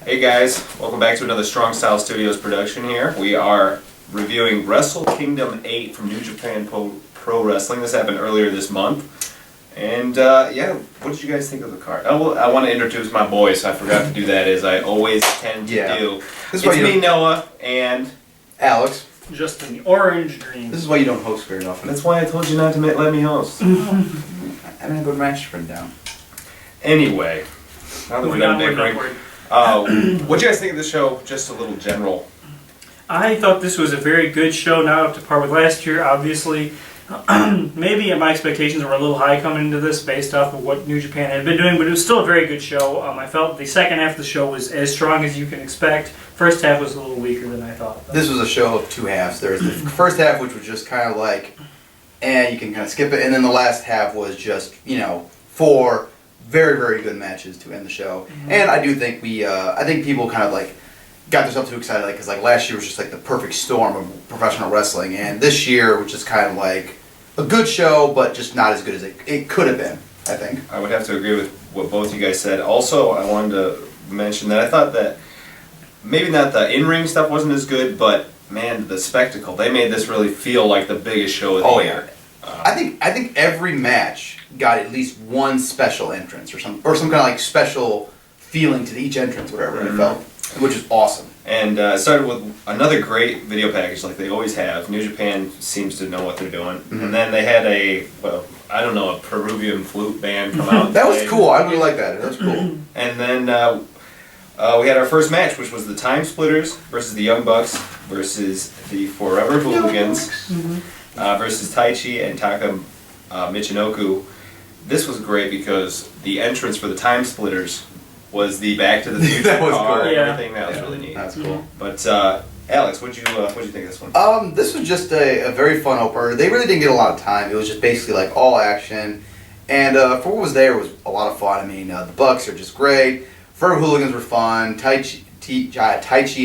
Hey guys, welcome back to another Strong Style Studios production here. We are reviewing Wrestle Kingdom 8 from New Japan Pro Wrestling. This happened earlier this month. And yeah, what did you guys think of the card? Oh, well, I want to introduce my boys. I forgot to do that as I always tend to do. It's me, Noah, and Alex. Justin, the orange green. This is why you don't host very often. That's why I told you not to let me host. I didn't have a match sprint down. Anyway, now that we're done bickering. What do you guys think of the show? Just a little general. I thought this was a very good show, not up to par with last year, obviously. Maybe my expectations were a little high coming into this based off of what New Japan had been doing, but it was still a very good show. I felt the second half of the show was as strong as you can expect. First half was a little weaker than I thought. This was a show of two halves. There was the first half, which was just kind of like, you can kind of skip it, and then the last half was just, four very, very good matches to end the show. Mm-hmm. And I do think I think people kind of like got themselves too excited, because last year was just like the perfect storm of professional wrestling, and this year was just kind of like a good show, but just not as good as it could have been, I think. I would have to agree with what both you guys said. Also, I wanted to mention that I thought that maybe not the in-ring stuff wasn't as good, but man, the spectacle. They made this really feel like the biggest show of the year. I think every match got at least one special entrance or some kind of like special feeling to each entrance, whatever it felt, which is awesome. And it started with another great video package like they always have. New Japan seems to know what they're doing. Mm-hmm. And then they had a Peruvian flute band come out. That was cool. I really like that. That was cool. And then we had our first match, which was the Time Splitters versus the Young Bucks versus the Forever Hooligans versus Taichi and TAKA Michinoku. This was great because the entrance for the Time Splitters was the Back to the Future that was car cool. and everything. That was really neat. That's cool. But Alex, what'd you think of this one? This was just a very fun opener. They really didn't get a lot of time. It was just basically like all action, and for what was there, it was a lot of fun. I mean, the Bucks are just great. Forever Hooligans were fun. Taichi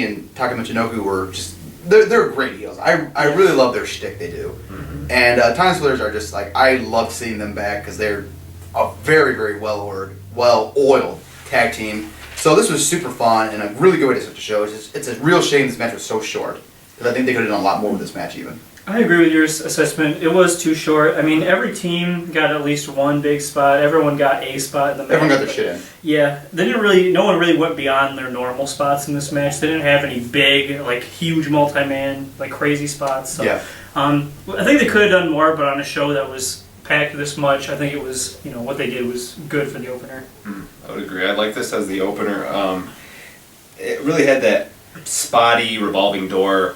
and TAKA Michinoku were just they're great heels. I really love their shtick they do. Mm-hmm. And Time Splitters are just like, I love seeing them back because they're a very, very well-oiled tag team. So this was super fun and a really good way to start the show. It's a real shame this match was so short, because I think they could have done a lot more with this match even. I agree with your assessment. It was too short. I mean, every team got at least one big spot. Everyone got a spot in the match. Everyone got their shit in. Yeah, no one really went beyond their normal spots in this match. They didn't have any big, huge multi-man, crazy spots. So, yeah. I think they could have done more, but on a show that was packed this much, I think it was, what they did was good for the opener. I would agree. I like this as the opener. It really had that spotty revolving door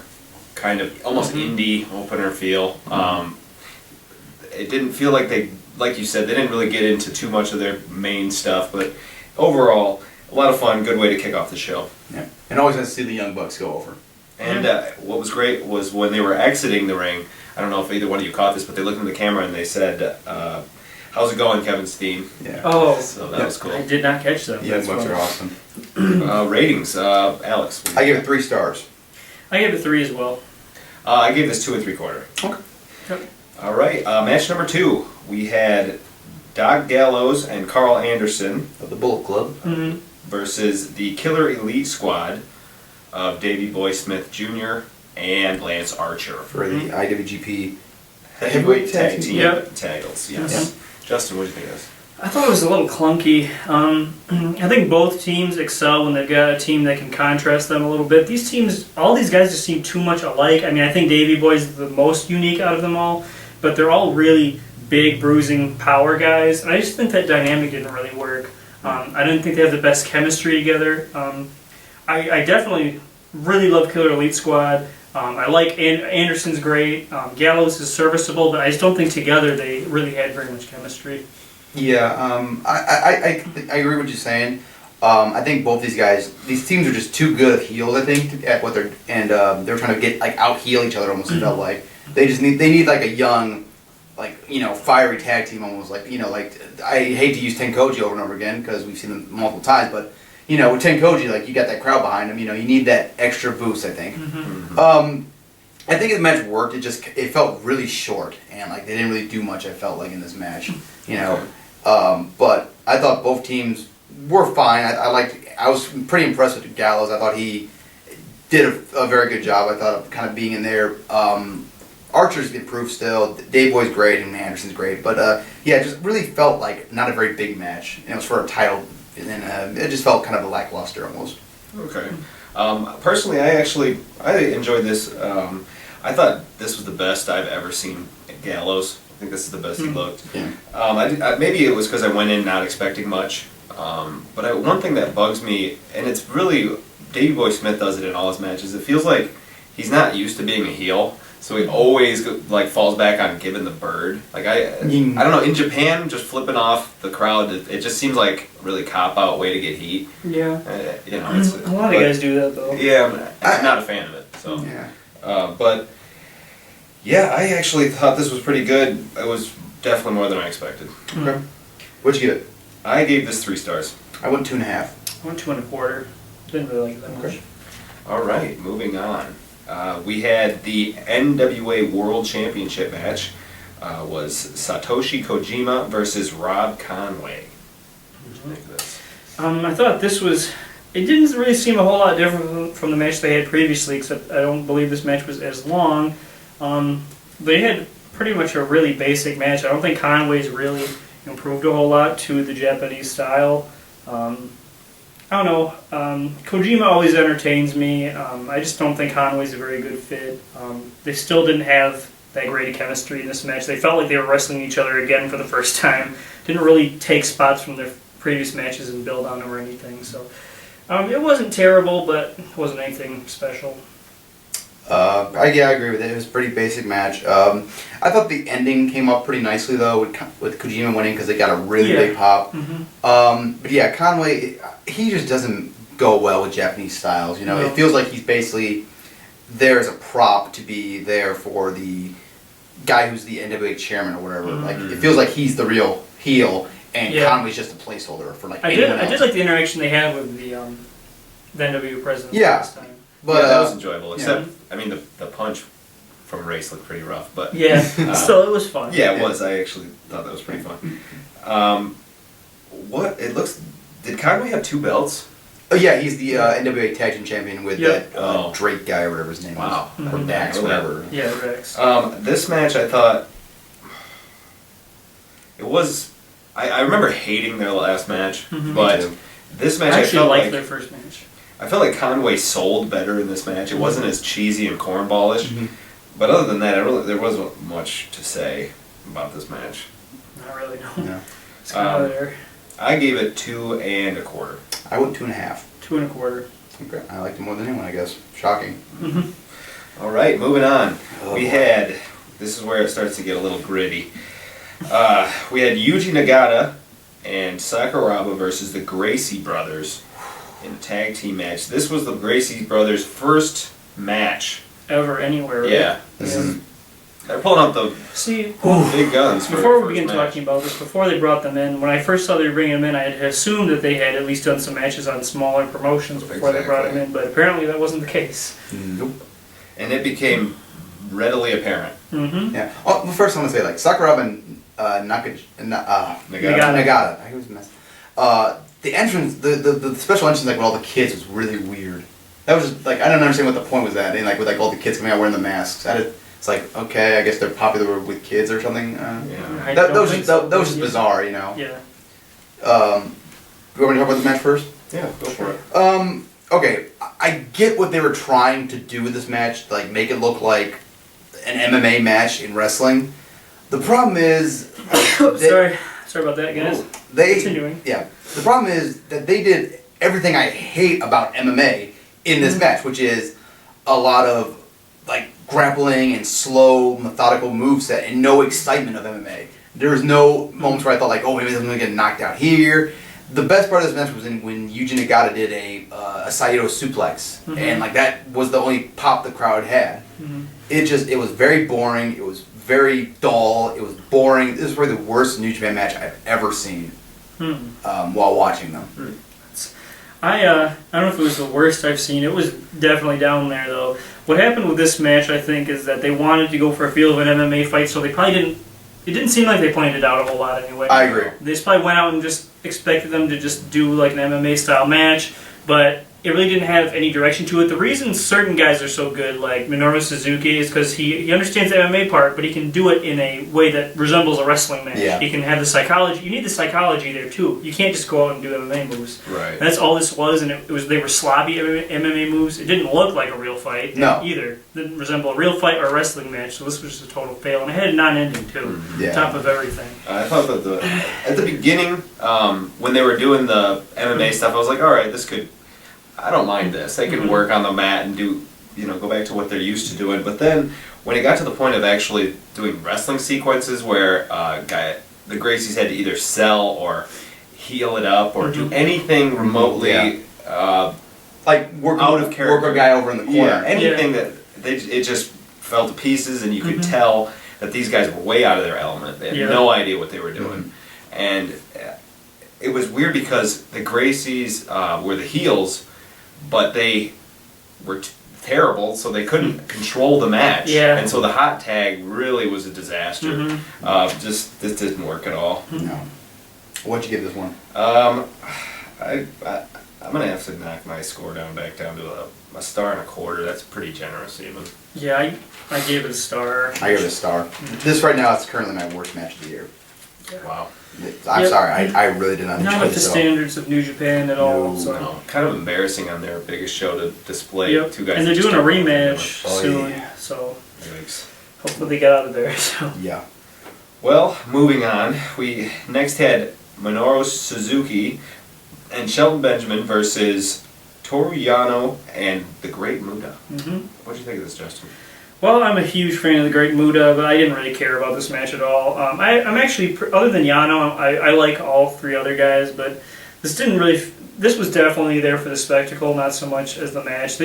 kind of almost indie opener feel. It didn't feel like like you said, they didn't really get into too much of their main stuff, but overall, a lot of fun, good way to kick off the show. Yeah, and always nice to see the Young Bucks go over. And what was great was when they were exiting the ring, I don't know if either one of you caught this, but they looked in the camera and they said, how's it going, Kevin Steen? Yeah. Oh, so that was cool. I did not catch that. The Young Bucks are awesome. Ratings, Alex. I give it 3 stars. I gave it 3 as well. I gave this 2 3/4. Okay. All right, match number 2. We had Doc Gallows and Karl Anderson Of the Bullet Club. versus the Killer Elite Squad of Davey Boy Smith Jr. and Lance Archer For the IWGP Heavyweight Tag Team Yep. titles. Yes. Justin, what do you think of this? I thought it was a little clunky. I think both teams excel when they've got a team that can contrast them a little bit. These teams, all these guys just seem too much alike. I mean, I think Davey Boy's the most unique out of them all, but they're all really big, bruising power guys. And I just think that dynamic didn't really work. I didn't think they have the best chemistry together. I definitely really love Killer Elite Squad. I like Anderson's great. Gallows is serviceable, but I just don't think together they really had very much chemistry. Yeah, I agree with what you're saying. I think both these teams are just too good of heels, I think, at what they're, and they're trying to get out heel each other almost. It felt like they need like a young, fiery tag team almost. I hate to use Tenkoji over and over again because we've seen them multiple times, but with Tenkoji, you got that crowd behind him. You need that extra boost, I think. I think the match worked. It felt really short, and they didn't really do much. I felt in this match, But I thought both teams were fine. I liked I was pretty impressed with Gallows. I thought he did a very good job. I thought of kind of being in there. Archer's improved still. Dave Boy's great and Anderson's great, but yeah, it just really felt like not a very big match. And it was for a title, and then it just felt kind of a lackluster almost. Okay. Personally, I enjoyed this. I thought this was the best I've ever seen Gallows. I think this is the best he looked. Yeah. Maybe it was because I went in not expecting much. But one thing that bugs me, and it's really, Davey Boy Smith does it in all his matches, it feels like he's not used to being a heel. So he always falls back on giving the bird. Like I don't know. In Japan, just flipping off the crowd, it just seems like a really cop out way to get heat. Yeah. It's, a lot of guys do that though. Yeah, I'm not a fan of it. So Yeah. but yeah, I actually thought this was pretty good. It was definitely more than I expected. Okay. What'd you give it? I gave this 3 stars. I went 2.5. I went 2 1/4. Didn't really like it that much. All right, moving on. We had the NWA World Championship match. Was Satoshi Kojima versus Rob Conway. What did you think of this? I thought this was. It didn't really seem a whole lot different from the match they had previously, except I don't believe this match was as long. They had pretty much a really basic match. I don't think Conway's really improved a whole lot to the Japanese style. I don't know. Kojima always entertains me. I just don't think Conway's a very good fit. They still didn't have that great chemistry in this match. They felt like they were wrestling each other again for the first time. Didn't really take spots from their previous matches and build on them or anything. So it wasn't terrible, but it wasn't anything special. I agree with it. It was a pretty basic match. I thought the ending came up pretty nicely though, with Kojima winning because they got a really big pop. But yeah, Conway, he just doesn't go well with Japanese styles. You know, it feels like he's basically there as a prop to be there for the guy who's the NWA chairman or whatever. Like it feels like he's the real heel, and Conway's just a placeholder for like anyone else. I did like the interaction they had with the NWA president this time. But that was enjoyable. Except, I mean, the punch from Race looked pretty rough. But still, it was fun. Yeah, it was. I actually thought that was pretty fun. What it looks? Did Conway have 2 belts? Oh yeah, he's the NWA Tag Team Champion with that Drake guy or whatever his name is, or Dax, whatever. Yeah, Dax. This match, I thought it was. I remember hating their last match, but this match I I felt liked like their first match. I felt like Conway sold better in this match. It wasn't as cheesy and cornballish, but other than that, there wasn't much to say about this match. Not really, no. No. It's kind of there. I gave it 2 1/4. I went 2.5. 2 1/4. Okay. I liked it more than anyone, I guess. Shocking. All right, moving on. Oh, we boy. had, this is where it starts to get a little gritty. We had Yuji Nagata and Sakuraba versus the Gracie brothers in a tag team match. This was the Gracie brothers' first match. Ever, anywhere. Right? Yeah. They're pulling out the big guns. Before we begin talking about this, before they brought them in, when I first saw they were bringing them in, I had assumed that they had at least done some matches on smaller promotions before they brought them in, but apparently that wasn't the case. Nope. And it became readily apparent. Yeah. Oh, well, first I'm gonna say like Sakuraba and Nagata. I was messed. The entrance, the special entrance, like with all the kids, was really weird. That was just like I don't understand what the point was at. And like with like all the kids coming out wearing the masks, it's like okay, I guess they're popular with kids or something. That was just bizarre, you know. Yeah. You want me to talk about the match first? Yeah, go for it. Okay, I get what they were trying to do with this match, like make it look like an MMA match in wrestling. The problem is, sorry about that, guys. Continuing. Yeah, the problem is that they did everything I hate about MMA in this match, which is a lot of like grappling and slow, methodical moveset and no excitement of MMA. There was no moments where I thought like, oh, maybe I'm gonna get knocked out here. The best part of this match was when Yuji Nagata did a Saito suplex, and like that was the only pop the crowd had. It was very boring. It was very dull. It was boring. This is probably the worst New Japan match I've ever seen while watching them. I don't know if it was the worst I've seen. It was definitely down there though. What happened with this match, I think, is that they wanted to go for a feel of an MMA fight, so they probably didn't. It didn't seem like they planned it out a whole lot anyway. I agree. They just probably went out and just expected them to just do like an MMA style match, but it really didn't have any direction to it. The reason certain guys are so good, like Minoru Suzuki, is because he understands the MMA part, but he can do it in a way that resembles a wrestling match. Yeah. He can have the psychology. You need the psychology there too. You can't just go out and do MMA moves. Right. And that's all this was, and it was they were sloppy MMA moves. It didn't look like a real fight either. It didn't resemble a real fight or a wrestling match. So this was just a total fail, and it had a non-ending too. Yeah. On top of everything. I thought that at the beginning, when they were doing the MMA stuff, I was like, all right, I don't mind this. They can work on the mat and do, go back to what they're used to doing. But then when it got to the point of actually doing wrestling sequences where the Gracies had to either sell or heal it up or do anything remotely like work out of character, work a guy over in the corner. Yeah, anything that it just fell to pieces, and you could tell that these guys were way out of their element. They had no idea what they were doing, and it was weird because the Gracies were the heels, but they were terrible, so they couldn't control the match. Yeah. And so the hot tag really was a disaster. This didn't work at all. No. What'd you give this one? I'm gonna have to knock my score back down to a star and a quarter. That's pretty generous, even. Yeah, I gave it a star. I give it a star. This right now is currently my worst match of the year. Wow. I'm sorry, I really did not enjoy Not with the this at all. standards of New Japan at all. No, So. No, kind of embarrassing on their biggest show to display two guys. And they're that doing a just rematch Oh, soon, yeah. so Yikes. hopefully they get out of there. So. Yeah. Well, moving on, we next had Minoru Suzuki and Shelton Benjamin versus Toru Yano and the Great Muta. What do you think of this, Justin? Well, I'm a huge fan of the Great Muta, but I didn't really care about this match at all. I'm actually, other than Yano, I like all three other guys, but this didn't really. This was definitely there for the spectacle, not so much as the match.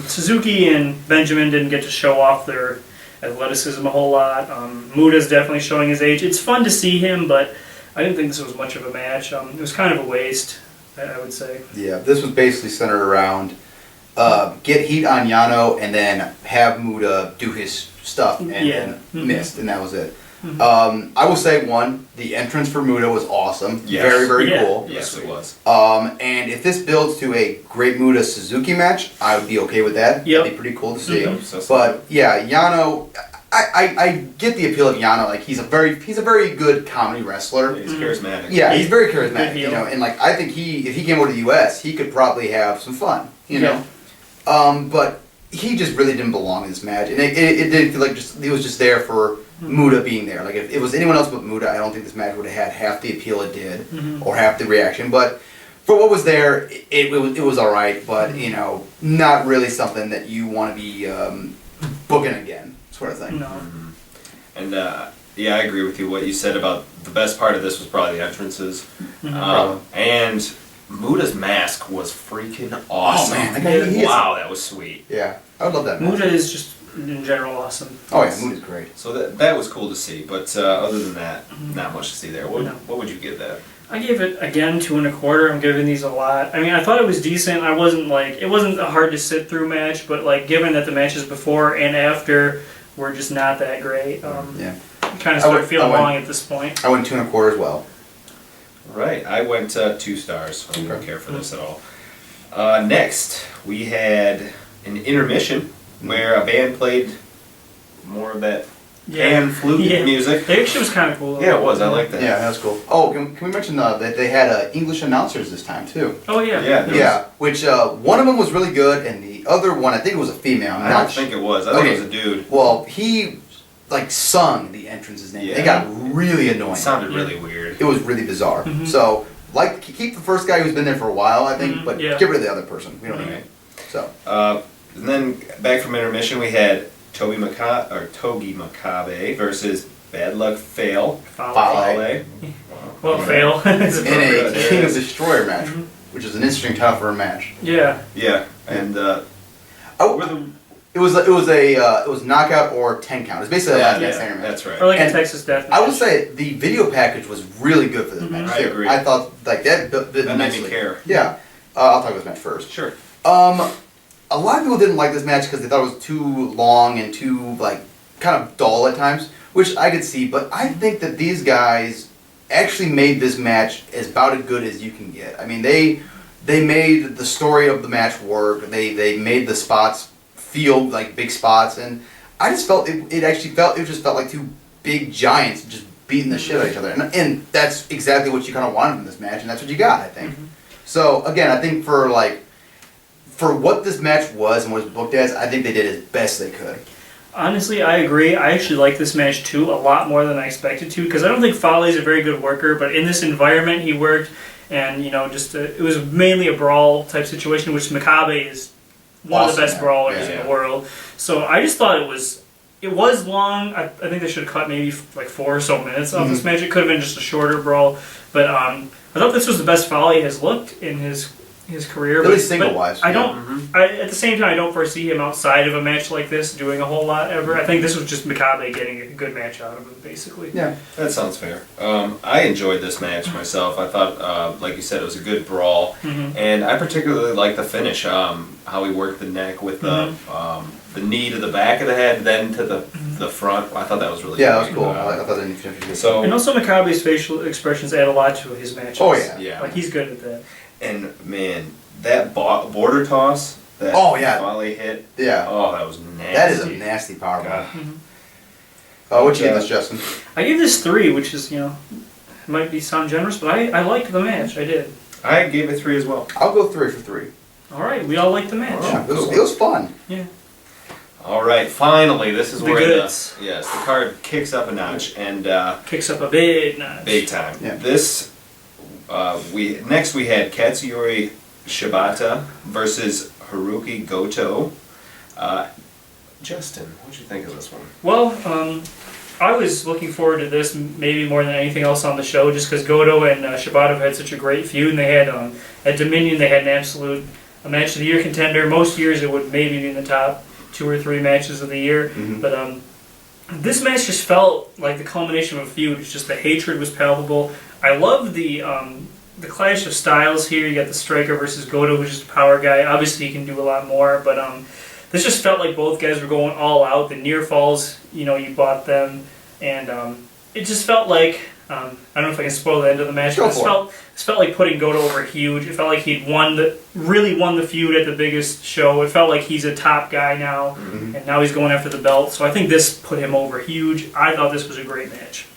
Suzuki and Benjamin didn't get to show off their athleticism a whole lot. Muta's definitely showing his age. It's fun to see him, but I didn't think this was much of a match. It was kind of a waste, I would say. Yeah, this was basically centered around get heat on Yano and then have Muta do his stuff and then missed, and that was it. I will say, the entrance for Muta was awesome. Yes. Very, very cool. Yes, it was. And if this builds to a Great Muta Suzuki match, I would be okay with that. Yep. That'd be pretty cool to see. So But yeah, Yano, I get the appeal of Yano. Like he's a very good comedy wrestler. He's charismatic. Yeah, he's very Good charismatic. heel. And like I think if he came over to the U.S., he could probably have some fun. But he just really didn't belong in this match, and it didn't feel like it was just there for Muta being there. Like if it was anyone else but Muta, I don't think this match would have had half the appeal it did, or half the reaction. But for what was there, it was all right. But not really something that you want to be booking again, sort of thing. No. And I agree with you. What you said about the best part of this was probably the entrances, and Muta's mask was freaking awesome. Oh man, that guy, he is. Wow, that was sweet. Yeah, I would love that match. Muta is just, in general, awesome. Oh yeah, Muta's great. So that was cool to see, but other than that, not much to see there. What would you give that? I gave it, again, 2 1/4. I'm giving these a lot. I mean, I thought it was decent. It wasn't a hard to sit through match, but given that the matches before and after were just not that great, kind of started feeling long at this point. I went 2 1/4 as well. Right, I went 2 stars. I don't care for this at all. Next, we had an intermission where a band played more of that pan flute music. It actually was kind of cool. Yeah, it was. I like that. Yeah, that was cool. Oh, can we mention that they had English announcers this time too? Oh yeah. Yeah. Which one of them was really good, and the other one, I think it was a female. I don't think it was. I think it was a dude. Well, he sung the entrance's name. Yeah. It got really annoying. It sounded really weird. It was really bizarre. So, keep the first guy who's been there for a while, I think, but get rid of the other person. We don't need him. So. And then back from intermission, we had Togi Makabe versus Bad Luck Fale. Fale. Well, Fale. In a King of Destroyer match, which is an interesting title for a match. Yeah. Yeah, and It was knockout or 10 count. It's basically a last man standing match. That's right. Or a And Texas Death Match. I will say the video package was really good for this match. I agree. I thought that That made me nicely. care. Yeah, I'll talk about this match first. Sure. A lot of people didn't like this match because they thought it was too long and too kind of dull at times, which I could see. But I think that these guys actually made this match as about as good as you can get. I mean, they they made the story of the match work. They made the spots feel like big spots, and I just felt it just felt like two big giants just beating the shit out of each other, and that's exactly what you kind of wanted in this match, and that's what you got, I think. So again, I think for what this match was and what it was booked as, I think they did as best they could. Honestly, I agree. I actually like this match too a lot more than I expected to, because I don't think Fale is a very good worker, but in this environment he worked, and just it was mainly a brawl type situation, which Makabe is one of the best brawlers in the world. So I just thought it was long. I think they should have cut maybe like 4 or so minutes off this match. It could have been just a shorter brawl, but I thought this was the best Fale has looked in his career. At least single-wise. I don't. At the same time, I don't foresee him outside of a match like this doing a whole lot ever. I think this was just Makabe getting a good match out of him, basically. Yeah, that sounds fair. I enjoyed this match myself. I thought, like you said, it was a good brawl, and I particularly liked the finish. How he worked the neck with the knee to the back of the head, then to the front. I thought that was really that was cool. I thought that was good. So, and also Makabe's facial expressions add a lot to his matches. Oh yeah. Like he's good at that. And man, that border toss that Fale hit. Yeah. Oh, that was nasty. That is a nasty powerbomb. What you give this, Justin? I give this 3, which is might sound generous, but I liked the match. I did. I gave it 3 as well. I'll go 3 for 3. All right, we all liked the match. Yeah, it was fun. Yeah. All right, finally, this is where goods. the card kicks up a notch and kicks up a big notch. Big time. Yeah. This we had Katsuyori Shibata versus Hirooki Goto. Justin, what'd you think of this one? Well, I was looking forward to this maybe more than anything else on the show, just because Goto and Shibata have had such a great feud, and they had at Dominion they had an absolute match of the year contender. Most years it would maybe be in the top 2 or 3 matches of the year, but this match just felt like the culmination of a feud. It's just the hatred was palpable. I love the clash of styles here. You got the striker versus Goto, who's just a power guy. Obviously he can do a lot more, but this just felt like both guys were going all out. The near falls, you bought them, and it just felt like I don't know if I can spoil the end of the match, but it felt like putting Goto over huge. It felt like he'd really won the feud at the biggest show. It felt like he's a top guy now, and now he's going after the belt. So I think this put him over huge. I thought this was a great match.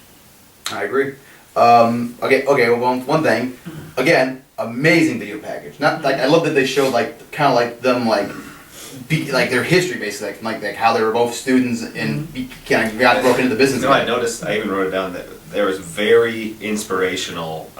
I agree. Okay. Well, one thing. Again, amazing video package. Not like I love that they showed kind of like them their history basically, like how they were both students and kind of got broken into the business. I noticed. I even wrote it down that there was very inspirational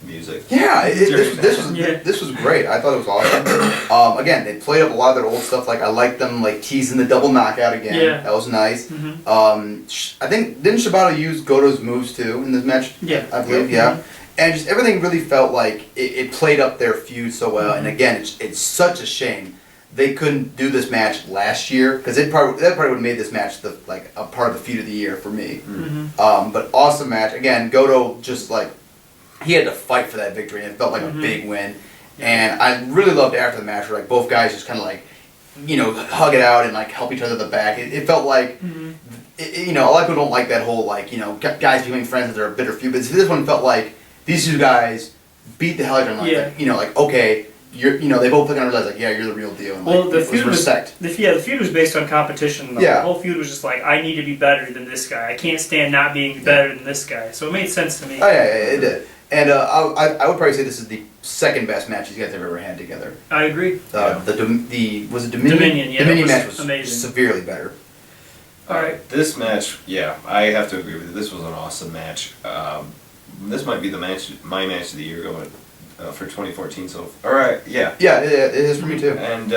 music. Yeah, this was great. I thought it was awesome. Again, they played up a lot of their old stuff. I liked them teasing the double knockout again. Yeah. That was nice. I think didn't Shibata use Goto's moves too in this match? Yeah, I believe. Yeah. And just everything really felt like it played up their feud so well. And again, it's such a shame they couldn't do this match last year, because that probably would have made this match a part of the feud of the year for me. But awesome match. Again, Goto just he had to fight for that victory, and it felt like a big win. And I really loved after the match where both guys just kind of hug it out and help each other at the back. It felt like a lot of people don't like that whole guys becoming friends if they're a bitter feud, but this one felt like these 2 guys beat the hell out of each other. Okay. They both kind of realized you're the real deal. And, the feud was respect. The feud was based on competition. The whole feud was just I need to be better than this guy. I can't stand not being better than this guy. So it made sense to me. Oh yeah, it did. And I would probably say this is the second best match these guys have ever had together. I agree. Was it Dominion? Dominion, yeah. Dominion match was amazing. Severely better. All right. This match, I have to agree with you. This was an awesome match. This might be my match of the year going for 2014. So, all right, yeah. Yeah, it is for me too. And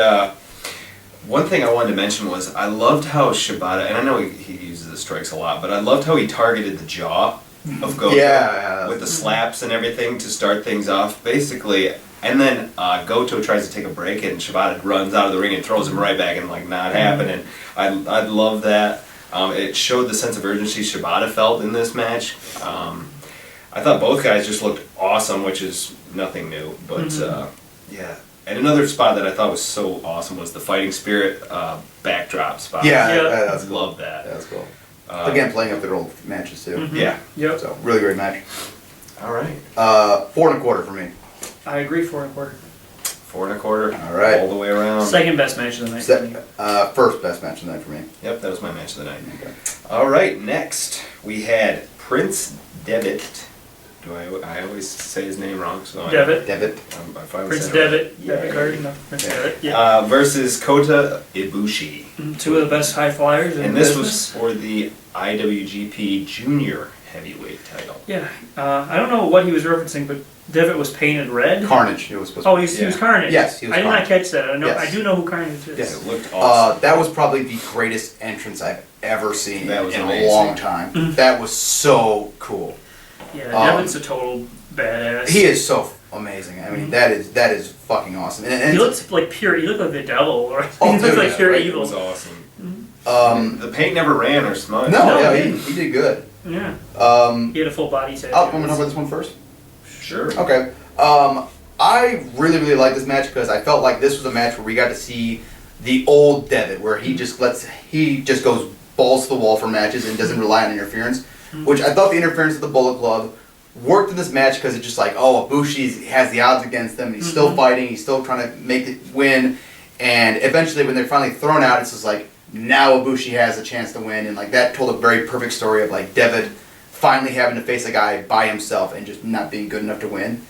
one thing I wanted to mention was I loved how Shibata, and I know he uses the strikes a lot, but I loved how he targeted the jaw of Goto with the slaps and everything to start things off, basically. And then Goto tries to take a break, and Shibata runs out of the ring and throws him right back, and not happening. I love that. It showed the sense of urgency Shibata felt in this match. I thought both guys just looked awesome, which is nothing new. But yeah, and another spot that I thought was so awesome was the Fighting Spirit backdrop spot. That's cool. Love that. That's cool. Again, playing up their old matches too. Yeah. Yep. So really great match. All right. 4 1/4 for me. I agree. 4 1/4. 4.25. All right. All the way around. Second best match of the night. for me. First best match of the night for me. Yep, that was my match of the night. Okay. All right, next we had Prince Devitt. I always say his name wrong, so Devitt. Devitt. if I Prince said it right. Devitt. Yeah. Devitt Garden. No, Prince Devitt. Yeah. Versus Kota Ibushi. Two of the best high flyers in And this was business. for the IWGP Junior Heavyweight title. Yeah. I don't know what he was referencing, but Devitt was painted red. Carnage. It was supposed Oh, to he was Carnage. Yes, he was I did not Carnage. catch that. I know. Yes. I do know who Carnage is. Yes. It looked awesome. That was probably the greatest entrance I've ever seen That was in amazing. a long time. That was so cool. Yeah, Um, Devitt's a total badass. He is so amazing. I mean, that is fucking awesome. And He looks like pure. He looked like the devil, or Oh, he looks dude, like pure It evil. was awesome. um, The paint never ran or smudged. no, No, yeah, he he did good. Yeah. Um, He had a full body tattoo. I'm gonna talk about this one first. Sure. Okay. I really like this match because I felt like this was a match where we got to see the old Devitt, where he just goes balls to the wall for matches and doesn't rely on interference. Which I thought the interference of the Bullet Club worked in this match because it's just like, oh, Ibushi has the odds against him. He's still fighting. He's still trying to make it win. And eventually, when they're finally thrown out, it's just like now Ibushi has a chance to win. And like that told a very perfect story of like Devitt finally having to face a guy by himself and just not being good enough to win.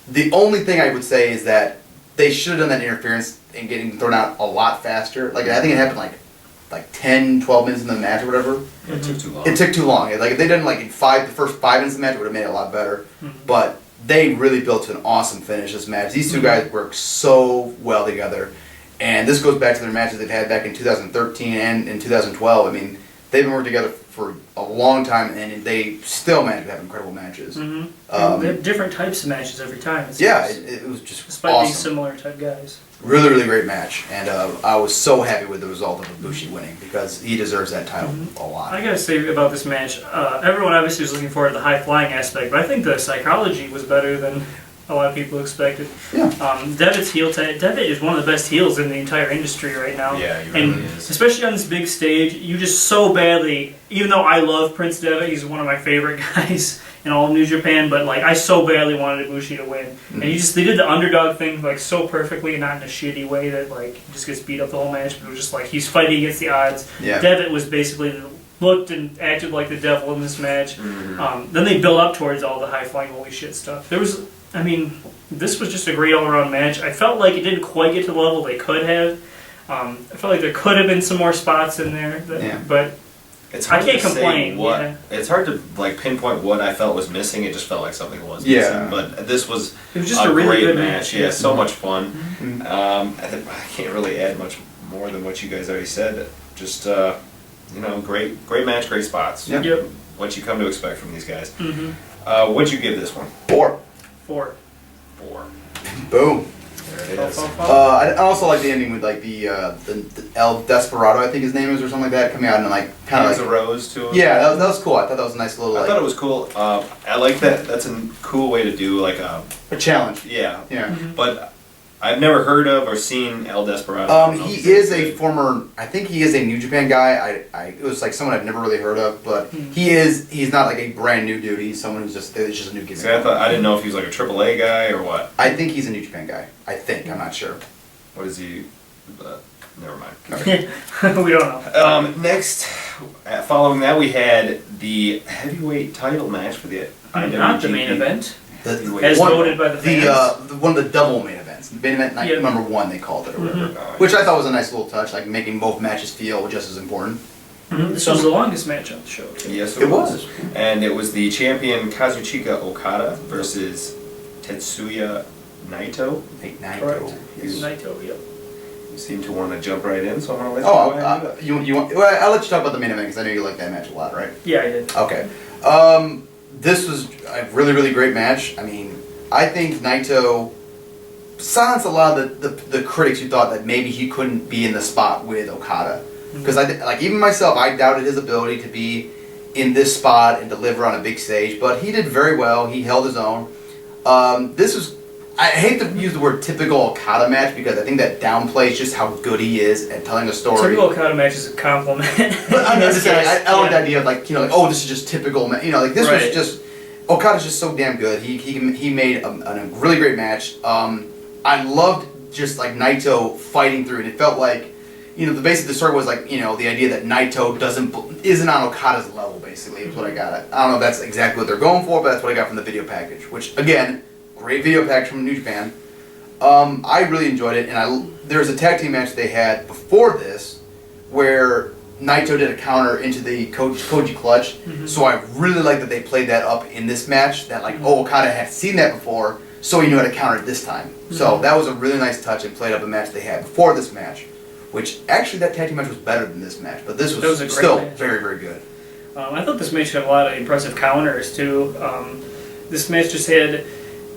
The only thing I would say is that they should have done that interference and getting thrown out a lot faster. Like I think it happened like 10, 12 minutes in the match or whatever. Yeah, it took too long. It took too long. Like if they done like in the first 5 minutes of the match, it would have made it a lot better. But they really built to an awesome finish this match. These two guys work so well together, and this goes back to their matches they've had back in 2013 and in 2012. I mean, they've been working together for a long time, and they still manage to have incredible matches. They have different types of matches every time. Yeah, it was just Despite being awesome. similar type guys. Really great match, and I was so happy with the result of Ibushi winning because he deserves that title a lot. I gotta say about this match, everyone obviously was looking forward to the high flying aspect, but I think the psychology was better than a lot of people expected. Yeah. Devitt's heel Devitt is one of the best heels in the entire industry right now. Yeah, he really and is. especially on this big stage, you just so badly, even though I love Prince Devitt, he's one of my favorite guys in all of New Japan, but like I so badly wanted Ibushi to win. And they did the underdog thing like so perfectly and not in a shitty way that like he just gets beat up the whole match, but it was just like he's fighting against the odds. Yeah. Devitt was basically looked and acted like the devil in this match. Then they build up towards all the high flying holy shit stuff. This was just a great all around match. I felt like it didn't quite get to the level they could have. I felt like there could have been some more spots in there, but It's hard I can't to say complain, what. yeah. It's hard to like pinpoint what I felt was missing. It just felt like something was Yeah. missing. But this was it was just a really great good match. Yeah, so much fun. Mhm. I can't really add much more than what you guys already said. Just great match, great spots. Yep. Yep. What you come to expect from these guys. Mm-hmm. What'd you give this one? 4. 4. 4. Boom. There it is. I also like the ending with like the El Desperado, I think his name is, or something like that, coming out and like kind of Hands like a rose to him. yeah, that was cool. I thought that was a nice little I like thought it was cool. I like that. That's a cool way to do like a a challenge. yeah. Yeah. But I've never heard of or seen El Desperado. He is a former. I think he is a New Japan guy. It was like someone I've never really heard of, but he's not like a brand new dude. He's someone who's just it's just a new gimmick. See, I didn't know if he was like a AAA guy or what. I think he's a New Japan guy. I think I'm not sure. What is he? Never mind. We don't know. Next, following that, we had the heavyweight title match for the IWGP. Not the main event. The, As one, voted by the fans. one of the double main events. Main event night Yeah. number 1 they called it or whatever. Which I thought was a nice little touch, like making both matches feel just as important. This was the longest match on the show. Too. Yes, It was. And it was the champion Kazuchika Okada versus Tetsuya Naito. Correct. He's- Naito, yep. You seem to want to jump right in, so I'm gonna let you go ahead and do it. you want? Well, I'll let you talk about the main event because I know you like that match a lot, right? Yeah, I did. Okay. This was a really great match. I mean, I think Naito silenced a lot of the critics who thought that maybe he couldn't be in the spot with Okada. Because like even myself, I doubted his ability to be in this spot and deliver on a big stage, but he did very well. He held his own. This was. I hate to use the word typical Okada match because I think that downplays just how good he is at telling a story. Typical Okada match is a compliment. But I'm just saying, I like the Yeah. idea of like, like, oh, this is just typical, like this was Right. just, Okada's just so damn good. He made a really great match. I loved just like Naito fighting through it. It felt like, basically the story was like, the idea that Naito isn't on Okada's level, basically, is what I got. I don't know if that's exactly what they're going for, but that's what I got from the video package, which, again, great video package from New Japan. I really enjoyed it, and there was a tag team match they had before this where Naito did a counter into the Koji clutch, so I really like that they played that up in this match, that Okada had seen that before, so he knew how to counter it this time. So that was a really nice touch and played up a match they had before this match, which actually that tag team match was better than this match, but this was still very, very good. I thought this match had a lot of impressive counters too. This match just had,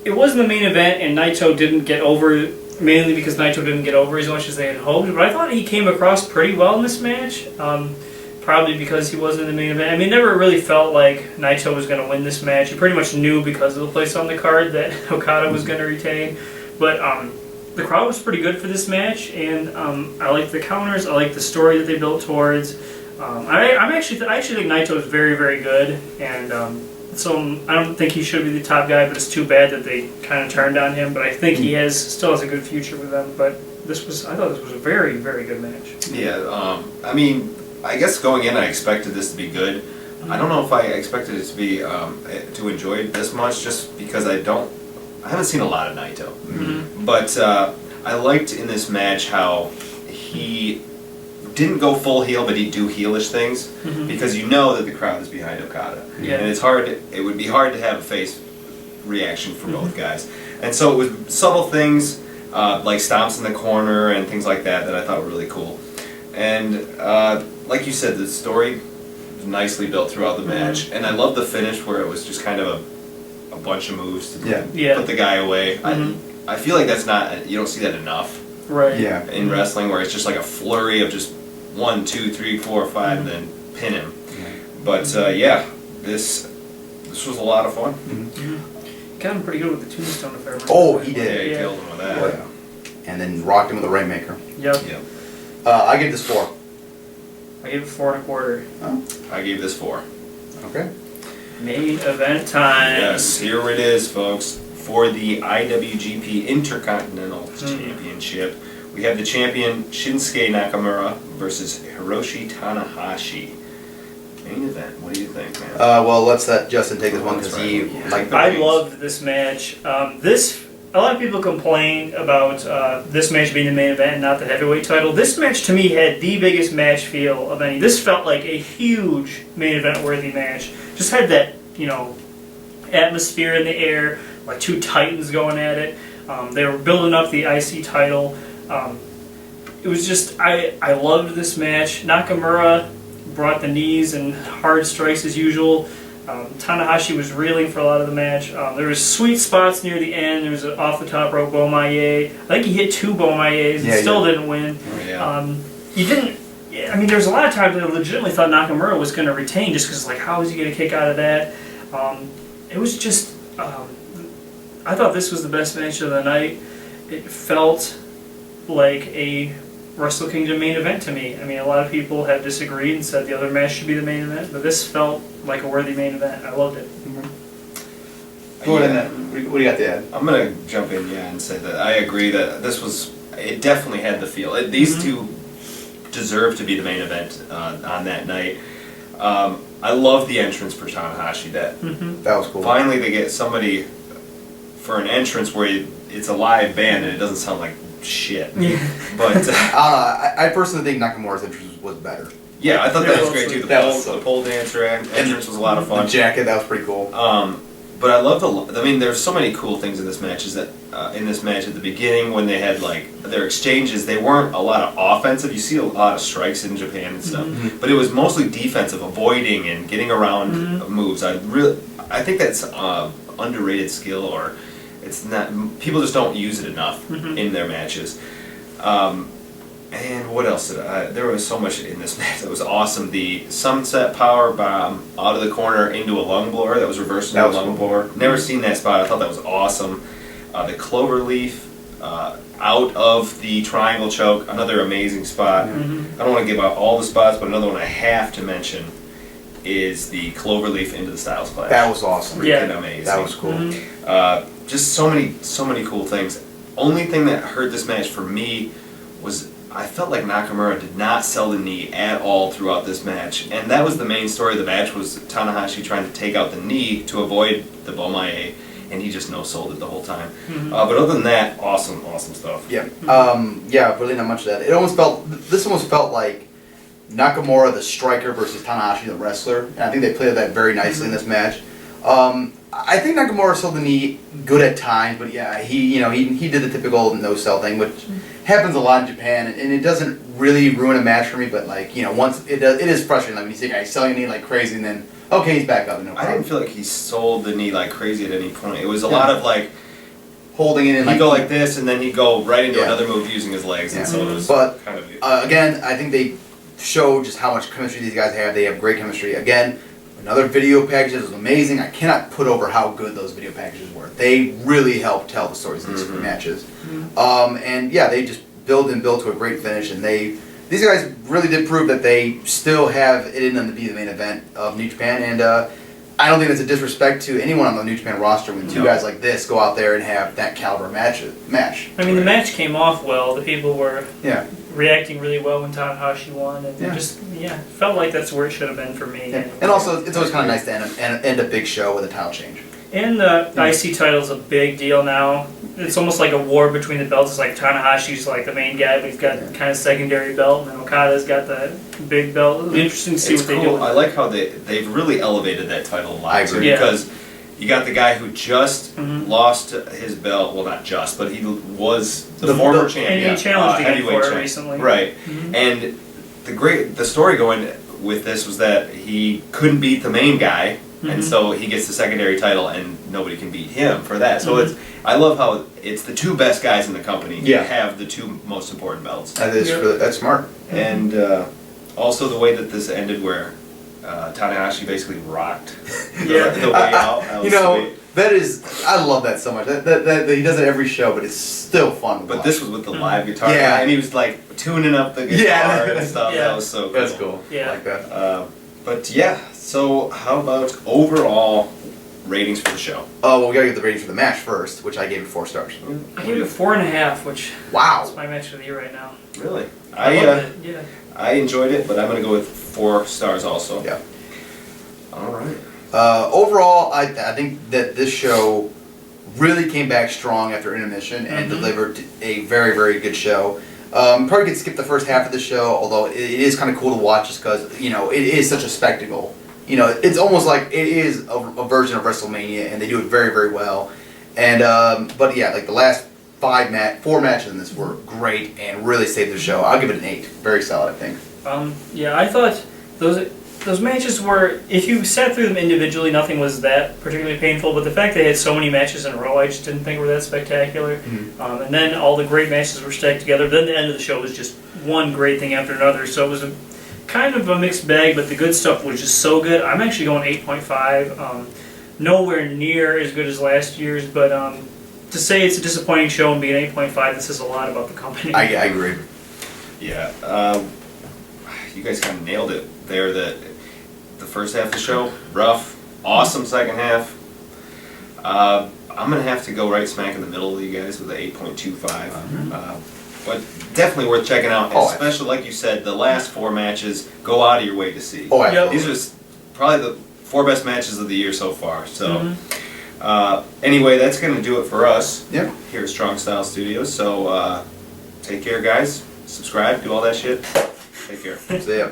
it wasn't the main event and Naito didn't get over, mainly because Naito didn't get over as much as they had hoped, but I thought he came across pretty well in this match, probably because he wasn't in the main event. I mean, it never really felt like Naito was going to win this match. You pretty much knew because of the place on the card that Okada was going to retain, but the crowd was pretty good for this match, and I liked the counters, I liked the story that they built towards. I actually think Naito is very, very good, and so I don't think he should be the top guy, but it's too bad that they kind of turned on him. But I think he still has a good future with them. But I thought this was a very, very good match. Yeah, I mean, I guess going in, I expected this to be good. I don't know if I expected it to be to enjoy it this much, just because I haven't seen a lot of Naito. But I liked in this match how he didn't go full heel, but he'd do heelish things, because you know that the crowd is behind Okada. Yeah. And it would be hard to have a face reaction for both guys. And so it was subtle things, like stomps in the corner and things like that I thought were really cool. And like you said, the story was nicely built throughout the match, and I love the finish where it was just kind of a bunch of moves to put the guy away. I feel like you don't see that enough. Right. Yeah. In wrestling, where it's just like a flurry of just 1, 2, 3, 4, 5, and then pin him. But this was a lot of fun. Got him pretty good with the tombstone, if I remember. Oh, he did. Yeah, he killed him with that. Oh, yeah. And then rocked him with a Rainmaker. Yep. I give this 4. I gave it 4 1/4. Oh. I gave this 4. Okay. Main event time. Yes, here it is, folks. For the IWGP Intercontinental Championship, we have the champion Shinsuke Nakamura versus Hiroshi Tanahashi. Main event. What do you think, man? Well, let's let Justin take this one because he liked the I ratings. loved this match. A lot of people complain about this match being the main event and not the heavyweight title. This match, to me, had the biggest match feel of any. This felt like a huge main event worthy match. Just had that, atmosphere in the air, like two titans going at it. They were building up the IC title. It was just, I loved this match. Nakamura brought the knees and hard strikes as usual. Tanahashi was reeling for a lot of the match. There was sweet spots near the end. There was an off the top rope Bomaye. I think he hit 2 Bomayes and still didn't win. Oh, yeah. He didn't. I mean, there was a lot of times I legitimately thought Nakamura was going to retain, just because how is he going to kick out of that? It was just. I thought this was the best match of the night. It felt like a Wrestle Kingdom main event to me. I mean, a lot of people have disagreed and said the other match should be the main event, but this felt like a worthy main event. I loved it. Go ahead. What do you got to add? I'm going to jump in, and say that I agree that it definitely had the feel. These two deserve to be the main event on that night. I love the entrance for Tanahashi. That was cool. Finally, they get somebody for an entrance where it's a live band and it doesn't sound like shit. But I personally think Nakamura's entrance was better. Yeah, I thought that was great too. The pole dancer entrance was a lot of fun. The jacket, that was pretty cool. But I love there's so many cool things in this match. Is that in this match at the beginning when they had their exchanges, they weren't a lot of offensive. You see a lot of strikes in Japan and stuff, but it was mostly defensive, avoiding and getting around moves. I think that's underrated skill, or it's not. People just don't use it enough in their matches. And what else there was so much in this match that was awesome. The sunset power bomb out of the corner into a lung blower that was reversed into a lung blower. Never seen that spot. I thought that was awesome. The clover leaf out of the triangle choke, another amazing spot. I don't want to give out all the spots, but another one I have to mention is the clover leaf into the Styles Clash. That was awesome. Freaking amazing. That was cool. Just so many cool things. only thing that hurt this match for me was I felt like Nakamura did not sell the knee at all throughout this match, and that was the main story of the match, was Tanahashi trying to take out the knee to avoid the Bomaye, and he just no-sold it the whole time. But other than that, awesome stuff. Yeah, yeah, really not much of that. This almost felt like Nakamura the striker versus Tanahashi the wrestler, and I think they played that very nicely in this match. I think Nakamura sold the knee good at times, but yeah, he did the typical no-sell thing, which happens a lot in Japan, and it doesn't really ruin a match for me. But like once it is frustrating. Like when you see a guy selling a knee like crazy, and then okay, he's back up. No problem. I didn't feel like he sold the knee like crazy at any point. It was a lot of like holding it in. He'd go like this, and then he'd go right into another move using his legs, and so it was kind of. Again, I think they show just how much chemistry these guys have. They have great chemistry. Again, another video package was amazing. I cannot put over how good those video packages were. They really helped tell the stories in these matches. And yeah, they just build to a great finish, and these guys really did prove that they still have it in them to be the main event of New Japan, and I don't think it's a disrespect to anyone on the New Japan roster when two guys like this go out there and have that caliber match. I mean, the match came off well. The people were reacting really well when Tanahashi won, and just felt like that's where it should have been for me. And also, it's always kind of nice to end a big show with a title change. And the IC title's a big deal now. It's almost like a war between the belts. It's like Tanahashi's like the main guy, but he's got kind of secondary belt, and then Okada's got the big belt. It'll be interesting to see what they do. I like how they've really elevated that title a lot too, because you got the guy who just lost his belt. Well, not just, but he was the former champion. And he challenged him for it recently. Right. And the story going with this was that he couldn't beat the main guy. And so he gets the secondary title, and nobody can beat him for that. So I love how it's the two best guys in the company have the two most important belts. That's smart. And also the way that this ended, where Tanahashi basically rocked the way out. That is, I love that so much. That he does it every show, but it's still fun. But this was with the live guitar, and he was like tuning up the guitar and stuff. That was so cool. That's cool. Yeah. I like that. But yeah, so how about overall ratings for the show? Oh, well, we gotta get the ratings for the match first, which I gave it 4 stars. I gave it 4.5, which is my match of the year right now. Really? I loved it. I enjoyed it, but I'm gonna go with 4 stars also. Yeah. All right. Overall, I think that this show really came back strong after intermission and delivered a very, very good show. Probably could skip the first half of the show, although it is kind of cool to watch just because, it is such a spectacle. It's almost like it is a version of WrestleMania, and they do it very, very well. And but yeah, like the last 4 matches in this were great and really saved the show. I'll give it an 8. Very solid, I think. Yeah, I thought those matches were, if you sat through them individually, nothing was that particularly painful, but the fact they had so many matches in a row, I just didn't think were that spectacular. And then all the great matches were stacked together. Then the end of the show was just one great thing after another, so it was kind of a mixed bag, but the good stuff was just so good. I'm actually going 8.5. Nowhere near as good as last year's, but to say it's a disappointing show and be an 8.5, this says a lot about the company. I agree. Yeah. You guys kind of nailed it there. The first half of the show, rough, awesome second half. I'm going to have to go right smack in the middle of you guys with an 8.25. But definitely worth checking out, especially like you said, the last 4 matches, go out of your way to see. These are probably the 4 best matches of the year so far. So anyway, that's going to do it for us here at Strong Style Studios. So take care, guys. Subscribe, do all that shit. Take care. See ya.